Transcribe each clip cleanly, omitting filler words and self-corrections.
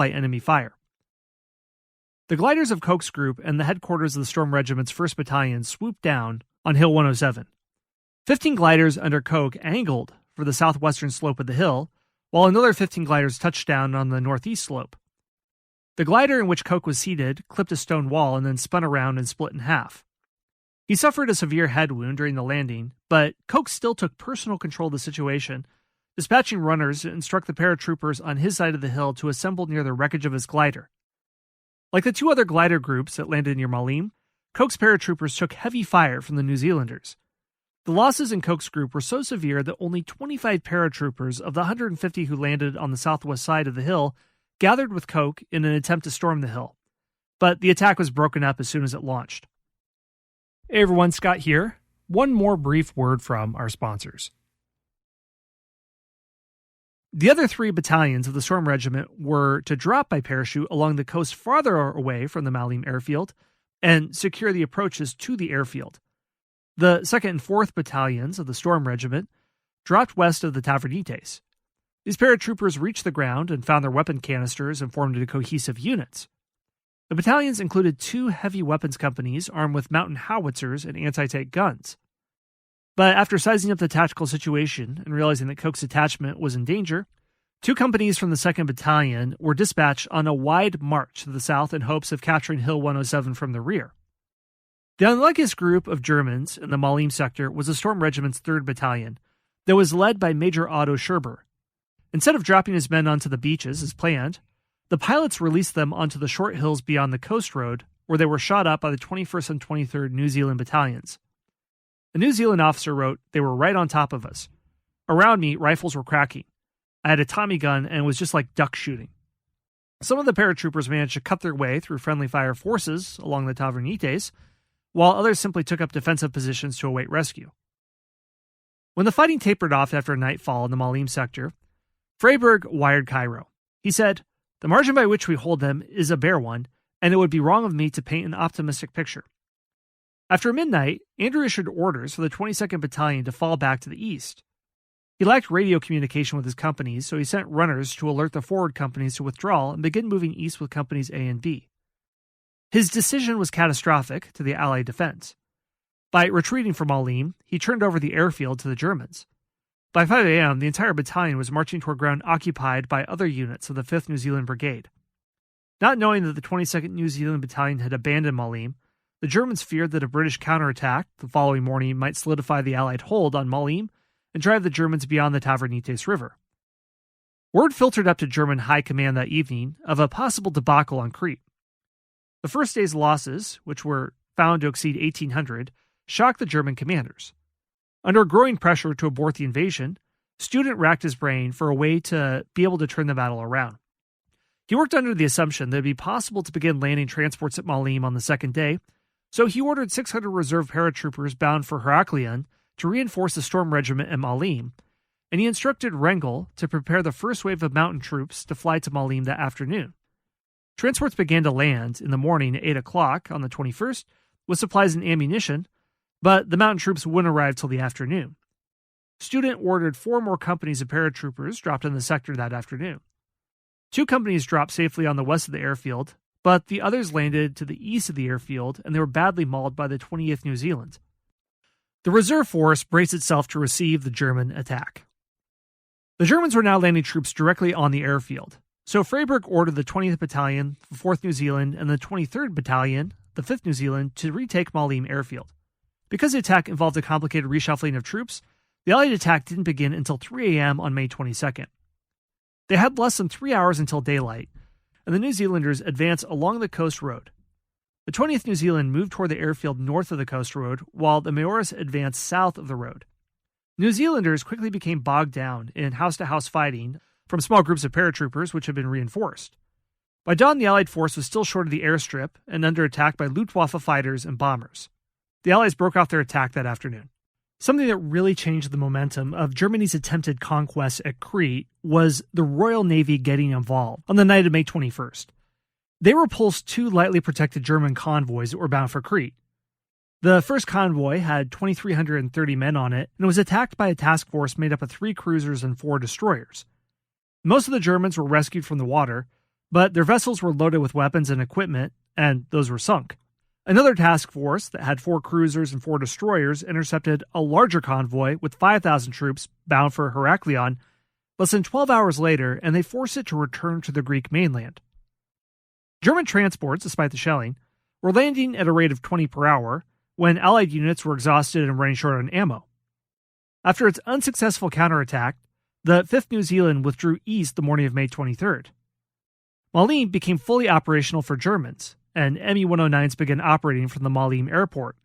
by enemy fire. The gliders of Koch's group and the headquarters of the Storm Regiment's 1st Battalion swooped down on Hill 107. 15 gliders under Koch angled for the southwestern slope of the hill, while another 15 gliders touched down on the northeast slope. The glider in which Koch was seated clipped a stone wall and then spun around and split in half. He suffered a severe head wound during the landing, but Koch still took personal control of the situation, dispatching runners to instruct the paratroopers on his side of the hill to assemble near the wreckage of his glider. Like the 2 other glider groups that landed near Maleme, Koch's paratroopers took heavy fire from the New Zealanders. The losses in Koch's group were so severe that only 25 paratroopers of the 150 who landed on the southwest side of the hill gathered with Koch in an attempt to storm the hill. But the attack was broken up as soon as it launched. Hey everyone, Scott here. One more brief word from our sponsors. The other 3 battalions of the Storm Regiment were to drop by parachute along the coast farther away from the Maleme airfield and secure the approaches to the airfield. The 2nd and 4th battalions of the Storm Regiment dropped west of the Tavernites. These paratroopers reached the ground and found their weapon canisters and formed into cohesive units. The battalions included 2 heavy weapons companies armed with mountain howitzers and anti-tank guns. But after sizing up the tactical situation and realizing that Koch's detachment was in danger, 2 companies from the 2nd Battalion were dispatched on a wide march to the south in hopes of capturing Hill 107 from the rear. The unluckiest group of Germans in the Maleme sector was the Storm Regiment's 3rd Battalion, that was led by Major Otto Scherber. Instead of dropping his men onto the beaches as planned, the pilots released them onto the short hills beyond the coast road, where they were shot up by the 21st and 23rd New Zealand battalions. A New Zealand officer wrote, "They were right on top of us. Around me, rifles were cracking. I had a Tommy gun and it was just like duck shooting." Some of the paratroopers managed to cut their way through friendly fire forces along the Tavernites, while others simply took up defensive positions to await rescue. When the fighting tapered off after nightfall in the Maleme sector, Freyberg wired Cairo. He said, "The margin by which we hold them is a bare one, and it would be wrong of me to paint an optimistic picture." After midnight, Andrew issued orders for the 22nd Battalion to fall back to the east. He lacked radio communication with his companies, so he sent runners to alert the forward companies to withdraw and begin moving east with companies A and B. His decision was catastrophic to the Allied defense. By retreating from Maleme, he turned over the airfield to the Germans. By 5 a.m., the entire battalion was marching toward ground occupied by other units of the 5th New Zealand Brigade. Not knowing that the 22nd New Zealand Battalion had abandoned Maleme, the Germans feared that a British counterattack the following morning might solidify the Allied hold on Maleme and drive the Germans beyond the Tavernites River. Word filtered up to German high command that evening of a possible debacle on Crete. The first day's losses, which were found to exceed 1,800, shocked the German commanders. Under growing pressure to abort the invasion, Student racked his brain for a way to be able to turn the battle around. He worked under the assumption that it would be possible to begin landing transports at Maleme on the 2nd day, so he ordered 600 reserve paratroopers bound for Heraklion to reinforce the Storm Regiment at Maleme, and he instructed Rengel to prepare the first wave of mountain troops to fly to Maleme that afternoon. Transports began to land in the morning at 8 o'clock on the 21st with supplies and ammunition, but the mountain troops wouldn't arrive till the afternoon. Student ordered 4 more companies of paratroopers dropped in the sector that afternoon. 2 companies dropped safely on the west of the airfield, but the others landed to the east of the airfield, and they were badly mauled by the 20th New Zealand. The reserve force braced itself to receive the German attack. The Germans were now landing troops directly on the airfield, so Freyberg ordered the 20th Battalion, the 4th New Zealand, and the 23rd Battalion, the 5th New Zealand, to retake Maleme airfield. Because the attack involved a complicated reshuffling of troops, the Allied attack didn't begin until 3 a.m. on May 22nd. They had less than 3 hours until daylight, and the New Zealanders advanced along the coast road. The 20th New Zealand moved toward the airfield north of the coast road, while the Maoris advanced south of the road. New Zealanders quickly became bogged down in house-to-house fighting from small groups of paratroopers which had been reinforced. By dawn, the Allied force was still short of the airstrip and under attack by Luftwaffe fighters and bombers. The Allies broke off their attack that afternoon. Something that really changed the momentum of Germany's attempted conquest at Crete was the Royal Navy getting involved on the night of May 21st. They repulsed 2 lightly protected German convoys that were bound for Crete. The first convoy had 2,330 men on it and was attacked by a task force made up of 3 cruisers and 4 destroyers. Most of the Germans were rescued from the water, but their vessels were loaded with weapons and equipment, and those were sunk. Another task force that had 4 cruisers and 4 destroyers intercepted a larger convoy with 5,000 troops bound for Heraklion less than 12 hours later, and they forced it to return to the Greek mainland. German transports, despite the shelling, were landing at a rate of 20 per hour when Allied units were exhausted and running short on ammo. After its unsuccessful counterattack, the 5th New Zealand withdrew east the morning of May 23rd. Malines became fully operational for Germans, and Me-109s began operating from the Malines airport.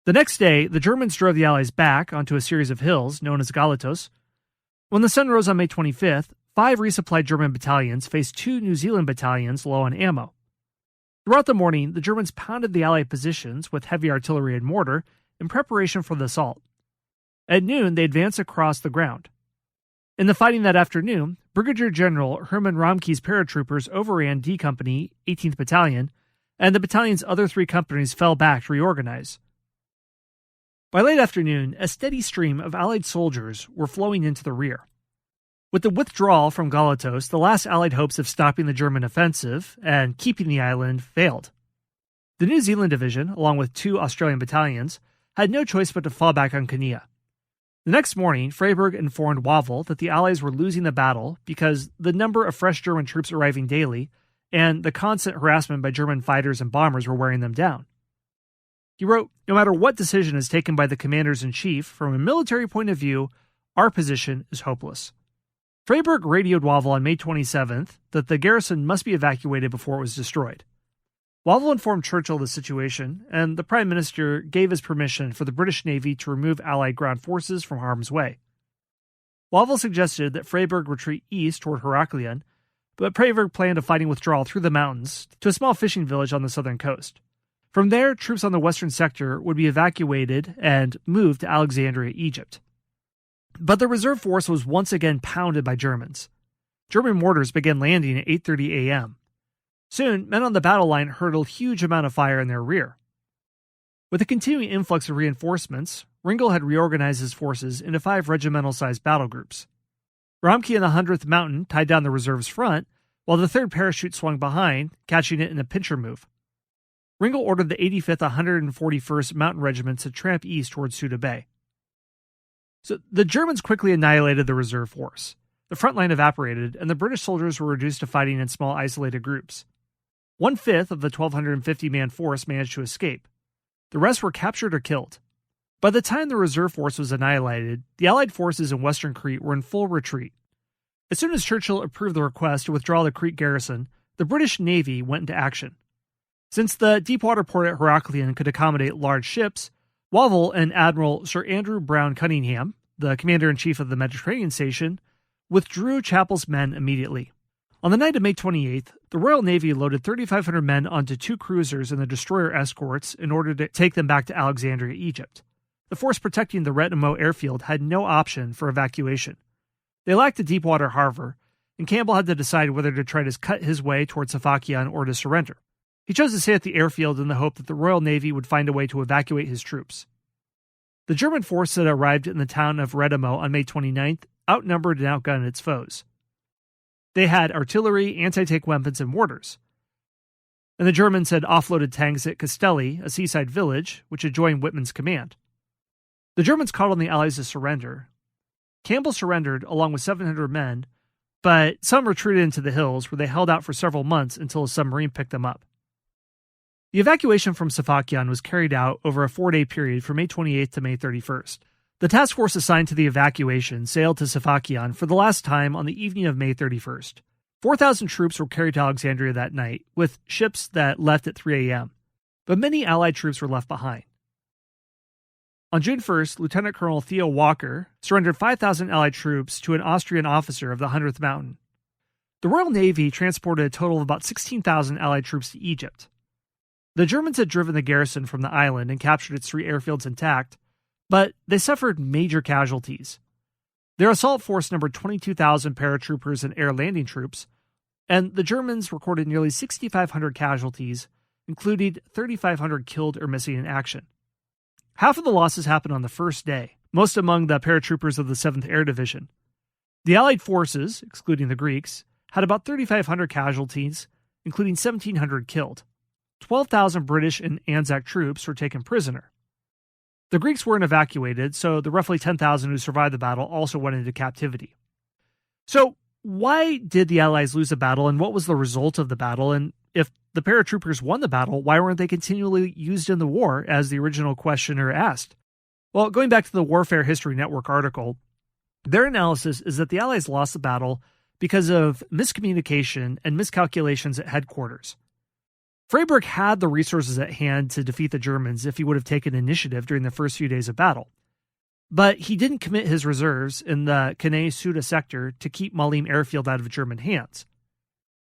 The next day, the Germans drove the Allies back onto a series of hills known as Galatos. When the sun rose on May 25th, 5 resupplied German battalions faced 2 New Zealand battalions low on ammo. Throughout the morning, the Germans pounded the Allied positions with heavy artillery and mortar in preparation for the assault. At noon, they advanced across the ground. In the fighting that afternoon, Brigadier General Hermann Römke's paratroopers overran D Company, 18th Battalion, and the battalion's other 3 companies fell back to reorganize. By late afternoon, a steady stream of Allied soldiers were flowing into the rear. With the withdrawal from Galatos, the last Allied hopes of stopping the German offensive and keeping the island failed. The New Zealand Division, along with 2 Australian battalions, had no choice but to fall back on Kinea. The next morning, Freyberg informed Wavell that the Allies were losing the battle because the number of fresh German troops arriving daily and the constant harassment by German fighters and bombers were wearing them down. He wrote, "No matter what decision is taken by the commanders-in-chief, from a military point of view, our position is hopeless." Freyberg radioed Wavell on May 27th that the garrison must be evacuated before it was destroyed. Wavell informed Churchill of the situation, and the Prime Minister gave his permission for the British Navy to remove Allied ground forces from harm's way. Wavell suggested that Freyberg retreat east toward Heraklion, but Freyberg planned a fighting withdrawal through the mountains to a small fishing village on the southern coast. From there, troops on the western sector would be evacuated and moved to Alexandria, Egypt. But the reserve force was once again pounded by Germans. German mortars began landing at 8:30 a.m. Soon, men on the battle line heard a huge amount of fire in their rear. With the continuing influx of reinforcements, Ringel had reorganized his forces into 5 regimental-sized battle groups. Römke and the 100th Mountain tied down the reserve's front, while the 3rd Parachute swung behind, catching it in a pincher move. Ringel ordered the 85th 141st Mountain Regiment to tramp east towards Suda Bay. So the Germans quickly annihilated the reserve force. The front line evaporated, and the British soldiers were reduced to fighting in small isolated groups. 1/5 of the 1,250-man force managed to escape. The rest were captured or killed. By the time the reserve force was annihilated, the Allied forces in western Crete were in full retreat. As soon as Churchill approved the request to withdraw the Crete garrison, the British Navy went into action. Since the deepwater port at Heraklion could accommodate large ships, Wavell and Admiral Sir Andrew Brown Cunningham, the commander-in-chief of the Mediterranean Station, withdrew Chappell's men immediately. On the night of May 28th, the Royal Navy loaded 3,500 men onto 2 cruisers and the destroyer escorts in order to take them back to Alexandria, Egypt. The force protecting the Retamo airfield had no option for evacuation. They lacked a deepwater harbor, and Campbell had to decide whether to try to cut his way towards Sfakion or to surrender. He chose to stay at the airfield in the hope that the Royal Navy would find a way to evacuate his troops. The German force that arrived in the town of Retamo on May 29th outnumbered and outgunned its foes. They had artillery, anti-tank weapons, and mortars. And the Germans had offloaded tanks at Castelli, a seaside village, which had joined Whitman's command. The Germans called on the Allies to surrender. Campbell surrendered along with 700 men, but some retreated into the hills where they held out for several months until a submarine picked them up. The evacuation from Sfakion was carried out over a 4-day period from May 28th to May 31st. The task force assigned to the evacuation sailed to Sfakion for the last time on the evening of May 31st. 4,000 troops were carried to Alexandria that night, with ships that left at 3 a.m., but many Allied troops were left behind. On June 1st, Lieutenant Colonel Theo Walker surrendered 5,000 Allied troops to an Austrian officer of the 100th Mountain. The Royal Navy transported a total of about 16,000 Allied troops to Egypt. The Germans had driven the garrison from the island and captured its 3 airfields intact, but they suffered major casualties. Their assault force numbered 22,000 paratroopers and air landing troops, and the Germans recorded nearly 6,500 casualties, including 3,500 killed or missing in action. Half of the losses happened on the first day, most among the paratroopers of the 7th Air Division. The Allied forces, excluding the Greeks, had about 3,500 casualties, including 1,700 killed. 12,000 British and Anzac troops were taken prisoner. The Greeks weren't evacuated, so the roughly 10,000 who survived the battle also went into captivity. So, why did the Allies lose the battle, and what was the result of the battle? And if the paratroopers won the battle, why weren't they continually used in the war, as the original questioner asked? Well, going back to the Warfare History Network article, their analysis is that the Allies lost the battle because of miscommunication and miscalculations at headquarters. Freyberg had the resources at hand to defeat the Germans if he would have taken initiative during the first few days of battle. But he didn't commit his reserves in the Cannae-Suda sector to keep Malím airfield out of German hands.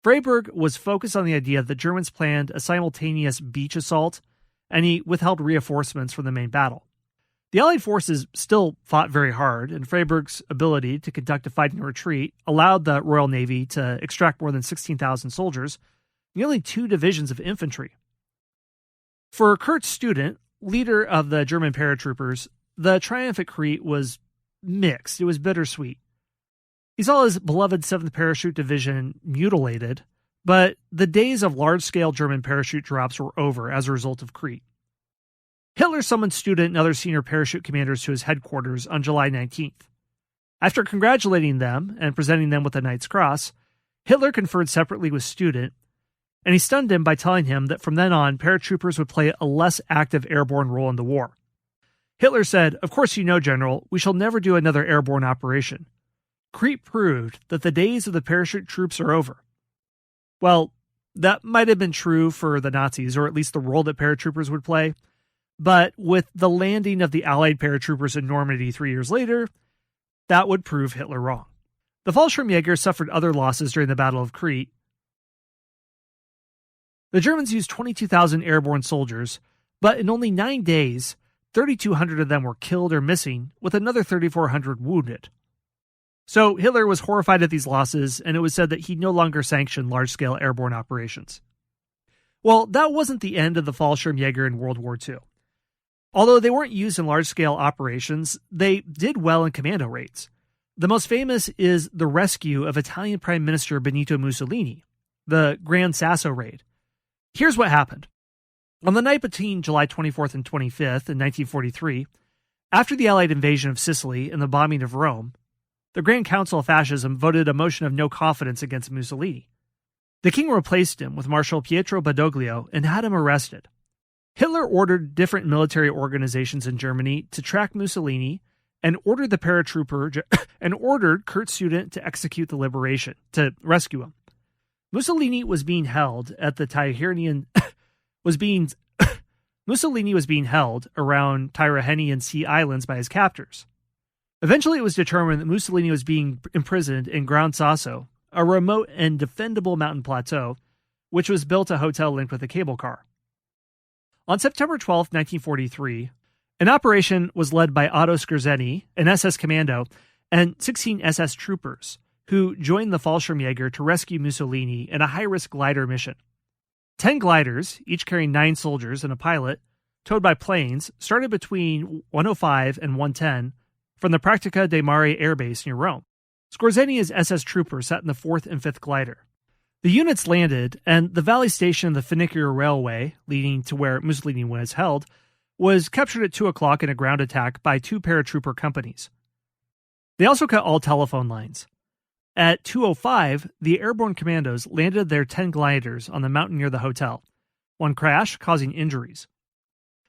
Freyberg was focused on the idea that the Germans planned a simultaneous beach assault, and he withheld reinforcements from the main battle. The Allied forces still fought very hard, and Freyberg's ability to conduct a fighting retreat allowed the Royal Navy to extract more than 16,000 soldiers, nearly 2 divisions of infantry. For Kurt Student, leader of the German paratroopers, the triumph at Crete was mixed. It was bittersweet. He saw his beloved 7th Parachute Division mutilated, but the days of large-scale German parachute drops were over as a result of Crete. Hitler summoned Student and other senior parachute commanders to his headquarters on July 19th. After congratulating them and presenting them with the Knight's Cross, Hitler conferred separately with Student, and he stunned him by telling him that from then on, paratroopers would play a less active airborne role in the war. Hitler said, "Of course you know, General, we shall never do another airborne operation. Crete proved that the days of the parachute troops are over." Well, that might have been true for the Nazis, or at least the role that paratroopers would play. But with the landing of the Allied paratroopers in Normandy 3 years later, that would prove Hitler wrong. The Fallschirmjäger suffered other losses during the Battle of Crete. The Germans used 22,000 airborne soldiers, but in only 9 days, 3,200 of them were killed or missing, with another 3,400 wounded. So Hitler was horrified at these losses, and it was said that he no longer sanctioned large-scale airborne operations. Well, that wasn't the end of the Fallschirmjäger in World War II. Although they weren't used in large-scale operations, they did well in commando raids. The most famous is the rescue of Italian Prime Minister Benito Mussolini, the Gran Sasso raid. Here's what happened. On the night between July 24th and 25th in 1943, after the Allied invasion of Sicily and the bombing of Rome, the Grand Council of Fascism voted a motion of no confidence against Mussolini. The king replaced him with Marshal Pietro Badoglio and had him arrested. Hitler ordered different military organizations in Germany to track Mussolini and ordered the paratrooper and ordered Kurt Student to execute the liberation, to rescue him. Mussolini was being held at the Mussolini was being held around Tyrrhenian Sea Islands by his captors. Eventually, it was determined that Mussolini was being imprisoned in Gran Sasso, a remote and defendable mountain plateau, which was built a hotel linked with a cable car. On September 12, 1943, an operation was led by Otto Skorzeny, an SS commando, and 16 SS troopers, who joined the Fallschirmjäger to rescue Mussolini in a high-risk glider mission. 10 gliders, each carrying 9 soldiers and a pilot, towed by planes, started between 105 and 110 from the Pratica de Mare airbase near Rome. Skorzeny's SS troopers sat in the 4th and 5th glider. The units landed, and the valley station of the funicular railway, leading to where Mussolini was held, was captured at 2 o'clock in a ground attack by 2 paratrooper companies. They also cut all telephone lines. At 2:05, the airborne commandos landed their 10 gliders on the mountain near the hotel. One crashed, causing injuries.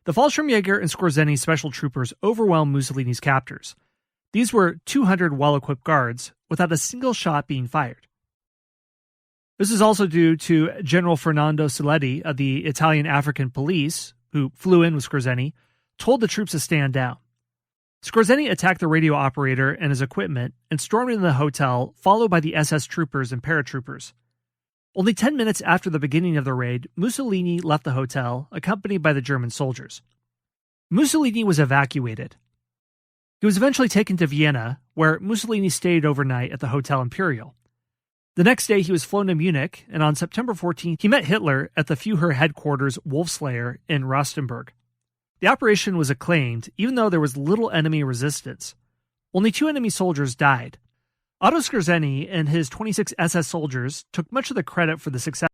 The Fallschirmjäger and Skorzeny's special troopers overwhelmed Mussolini's captors. These were 200 well-equipped guards, without a single shot being fired. This is also due to General Fernando Saletti of the Italian African Police, who flew in with Skorzeny, told the troops to stand down. Skorzeny attacked the radio operator and his equipment and stormed into the hotel, followed by the SS troopers and paratroopers. Only 10 minutes after the beginning of the raid, Mussolini left the hotel, accompanied by the German soldiers. Mussolini was evacuated. He was eventually taken to Vienna, where Mussolini stayed overnight at the Hotel Imperial. The next day, he was flown to Munich, and on September 14th, he met Hitler at the Führer headquarters Wolfslayer in Rostenburg. The operation was acclaimed, even though there was little enemy resistance. Only 2 enemy soldiers died. Otto Skorzeny and his 26 SS soldiers took much of the credit for the success.